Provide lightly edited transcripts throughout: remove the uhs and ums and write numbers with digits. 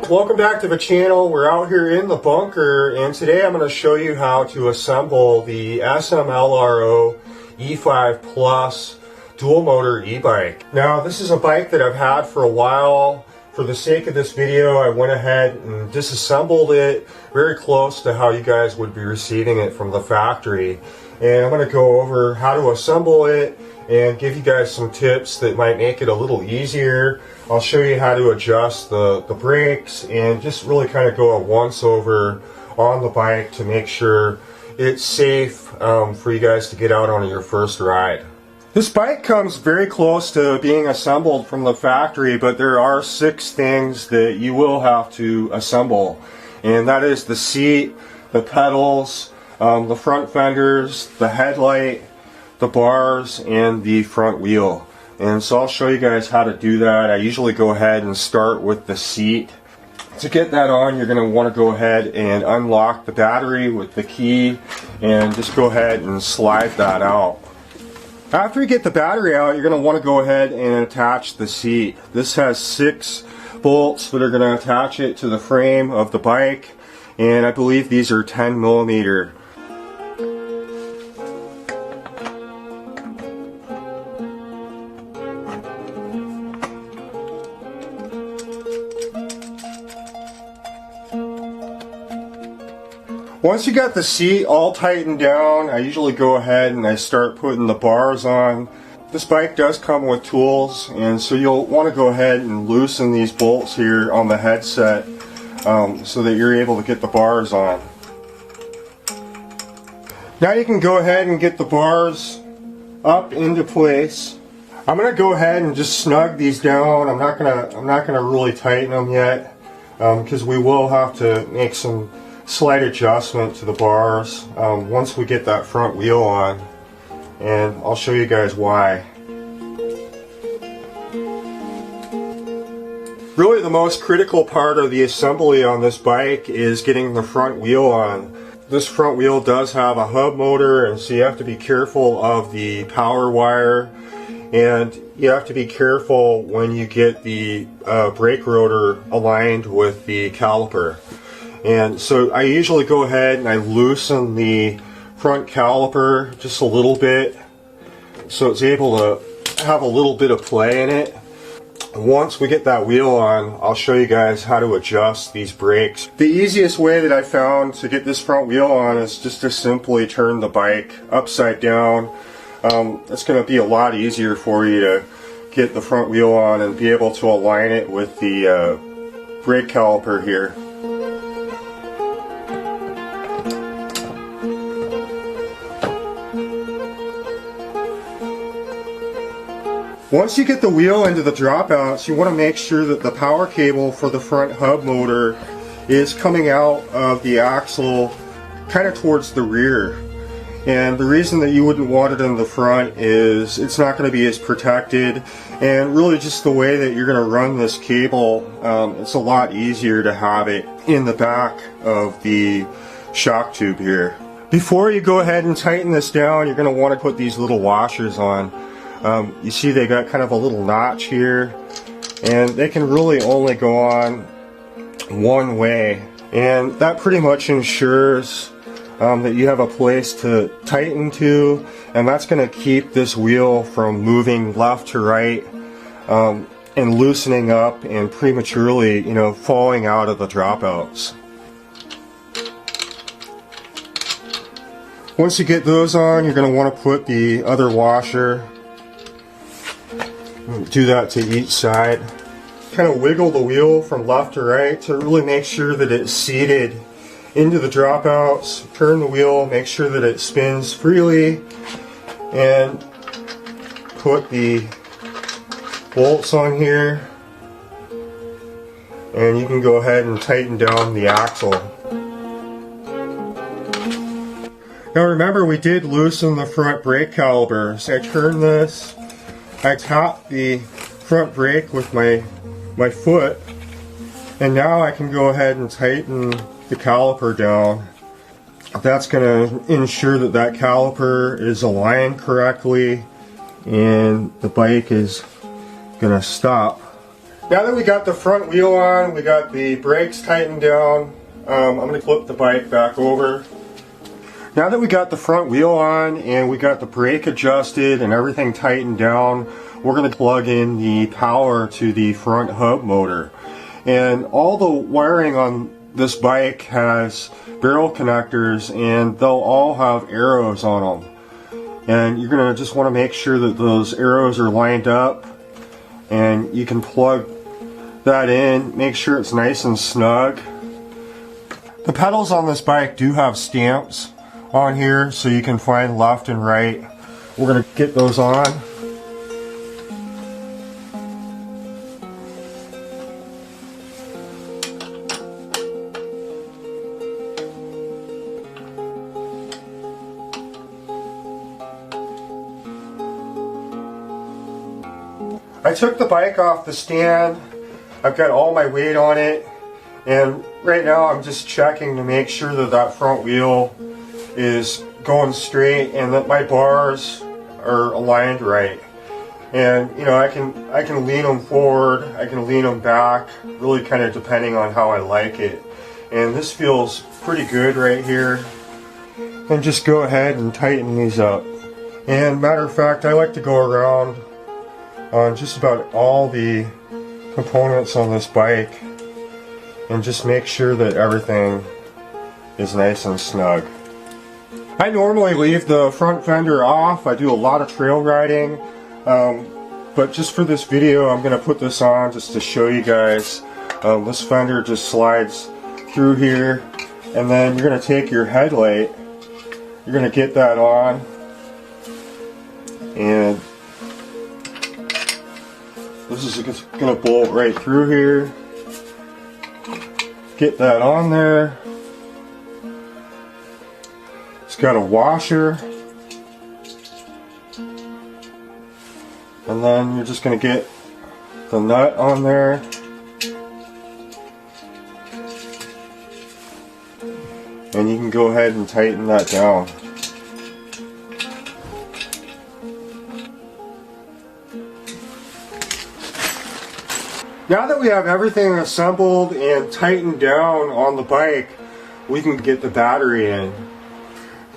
Welcome back to the channel. We're out here in the bunker, and today I'm going to show you how to assemble the Smlro E5 Plus dual motor e-bike. Now this is a bike that I've had for a while. For the sake of this video, I went ahead and disassembled it very close to how you guys would be receiving it from the factory. And I'm going to go over how to assemble it and give you guys some tips that might make it a little easier. I'll show you how to adjust the brakes and just really kind of go a once over on the bike to make sure it's safe for you guys to get out on your first ride. This bike comes very close to being assembled from the factory, but there are 6 things that you will have to assemble, and that is the seat, the pedals, the front fenders, the headlight, the bars, and the front wheel. And so I'll show you guys how to do that. I usually go ahead and start with the seat. To get that on, you're going to want to go ahead and unlock the battery with the key and just go ahead and slide that out. After you get the battery out, you're going to want to go ahead and attach the seat. This has 6 bolts that are going to attach it to the frame of the bike, and I believe these are 10 millimeter. Once you got the seat all tightened down, I usually go ahead and I start putting the bars on. This bike does come with tools, and so you'll want to go ahead and loosen these bolts here on the headset so that you're able to get the bars on. Now you can go ahead and get the bars up into place. I'm going to go ahead and just snug these down. I'm not gonna really tighten them yet because we will have to make some slight adjustment to the bars once we get that front wheel on, and I'll show you guys why. Really the most critical part of the assembly on this bike is getting the front wheel on. This front wheel does have a hub motor, and so you have to be careful of the power wire, and you have to be careful when you get the brake rotor aligned with the caliper. And so I usually go ahead and I loosen the front caliper just a little bit so it's able to have a little bit of play in it. Once we get that wheel on, I'll show you guys how to adjust these brakes. The easiest way that I found to get this front wheel on is just to simply turn the bike upside down. It's going to be a lot easier for you to get the front wheel on and be able to align it with the brake caliper here. Once you get the wheel into the dropouts, you want to make sure that the power cable for the front hub motor is coming out of the axle kind of towards the rear. And the reason that you wouldn't want it in the front is it's not going to be as protected, and really just the way that you're going to run this cable, it's a lot easier to have it in the back of the shock tube here. Before you go ahead and tighten this down, you're going to want to put these little washers on. You see they got kind of a little notch here, and they can really only go on one way, and that pretty much ensures that you have a place to tighten to, and that's going to keep this wheel from moving left to right and loosening up and prematurely, falling out of the dropouts. Once you get those on, you're going to want to put the other washer. Do that to each side. Kind of wiggle the wheel from left to right to really make sure that it's seated into the dropouts. Turn the wheel, make sure that it spins freely, and put the bolts on here, and you can go ahead and tighten down the axle. Now remember, we did loosen the front brake caliper. So I turn this, I tap the front brake with my foot, and now I can go ahead and tighten the caliper down. That's going to ensure that that caliper is aligned correctly and the bike is going to stop. Now that we got the front wheel on, we got the brakes tightened down, I'm going to flip the bike back over. Now that we got the front wheel on and we got the brake adjusted and everything tightened down, we're going to plug in the power to the front hub motor. And all the wiring on this bike has barrel connectors, and they'll all have arrows on them. And you're going to just want to make sure that those arrows are lined up, and you can plug that in. Make sure it's nice and snug. The pedals on this bike do have stamps on here, so you can find left and right. We're going to get those on. I took the bike off the stand. I've got all my weight on it, and right now I'm just checking to make sure that that front wheel is going straight and that my bars are aligned right. And you know, I can lean them forward, I can lean them back, really kind of depending on how I like it. And this feels pretty good right here. And just go ahead and tighten these up. And matter of fact, I like to go around on just about all the components on this bike and just make sure that everything is nice and snug. I normally leave the front fender off. I do a lot of trail riding, but just for this video I'm going to put this on just to show you guys. This fender just slides through here, and then you're going to take your headlight, you're going to get that on, and this is going to bolt right through here. Get that on there. It's got a washer. And then you're just going to get the nut on there. And you can go ahead and tighten that down. Now that we have everything assembled and tightened down on the bike, we can get the battery in.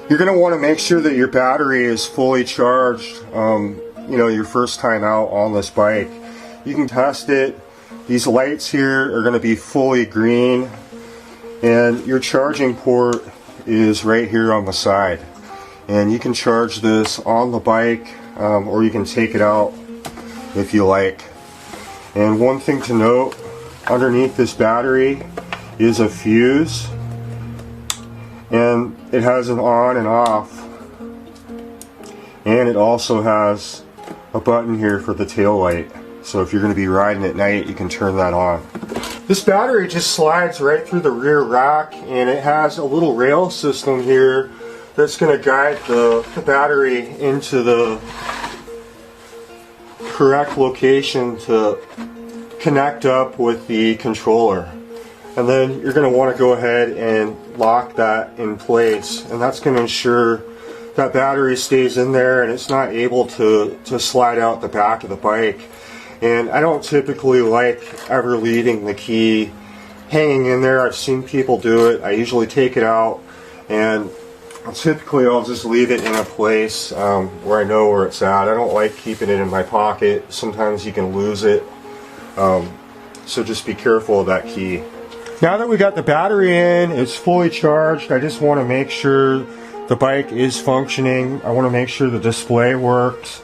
You're going to want to make sure that your battery is fully charged, you know, your first time out on this bike. You can test it. These lights here are going to be fully green, and your charging port is right here on the side. And you can charge this on the bike, or you can take it out if you like. And one thing to note, underneath this battery is a fuse, and it has an on and off, and it also has a button here for the tail light, so if you're going to be riding at night you can turn that on. This battery just slides right through the rear rack, and it has a little rail system here that's going to guide the battery into the correct location to connect up with the controller. And then you're going to want to go ahead and lock that in place, and that's going to ensure that battery stays in there and it's not able to slide out the back of the bike. And I don't typically like ever leaving the key hanging in there. I've seen people do it. I usually take it out, and typically I'll just leave it in a place where I know where it's at. I don't like keeping it in my pocket. Sometimes you can lose it, so just be careful of that key. Now that we got the battery in, it's fully charged, I just want to make sure the bike is functioning. I want to make sure the display works.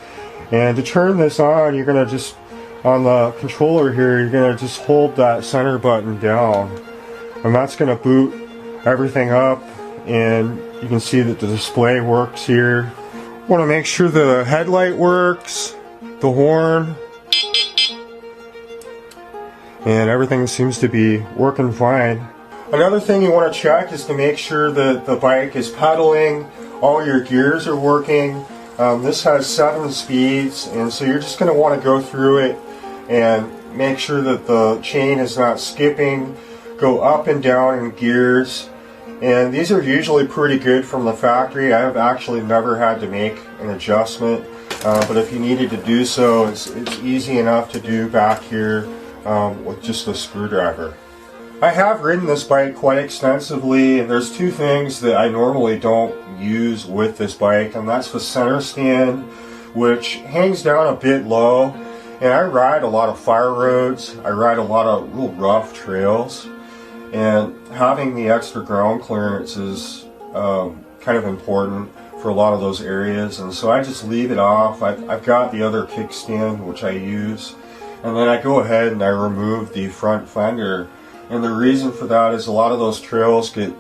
And to turn this on, you're going to just, on the controller here, you're going to just hold that center button down. And that's going to boot everything up, and you can see that the display works here. Want to make sure the headlight works, the horn, and everything seems to be working fine. Another thing you want to check is to make sure that the bike is pedaling, all your gears are working. This has 7 speeds, and so you're just going to want to go through it and make sure that the chain is not skipping. Go up and down in gears, and these are usually pretty good from the factory. I have actually never had to make an adjustment, but if you needed to do so, it's easy enough to do back here with just a screwdriver. I have ridden this bike quite extensively, and there's two things that I normally don't use with this bike, and that's the center stand, which hangs down a bit low, and I ride a lot of fire roads, I ride a lot of real rough trails, and having the extra ground clearance is kind of important for a lot of those areas, and so I just leave it off. I've got the other kickstand which I use, and then I go ahead and I remove the front fender. And the reason for that is a lot of those trails get,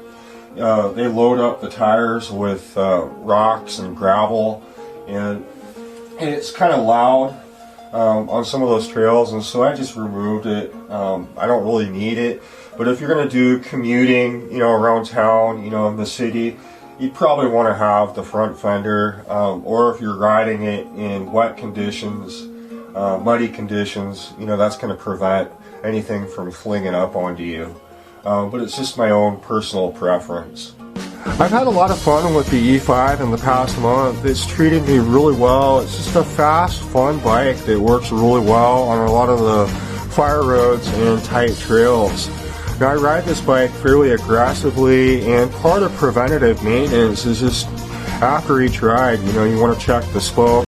they load up the tires with rocks and gravel, and it's kind of loud on some of those trails, and so I just removed it. I don't really need it, but if you're going to do commuting, you know, around town, you know, in the city, you'd probably want to have the front fender, or if you're riding it in wet conditions, muddy conditions, you know, that's going to prevent anything from flinging up onto you. But it's just my own personal preference. I've had a lot of fun with the E5 in the past month. It's treated me really well. It's just a fast, fun bike that works really well on a lot of the fire roads and tight trails. Now, I ride this bike fairly aggressively, and part of preventative maintenance is just after each ride, you know, you want to check the spoke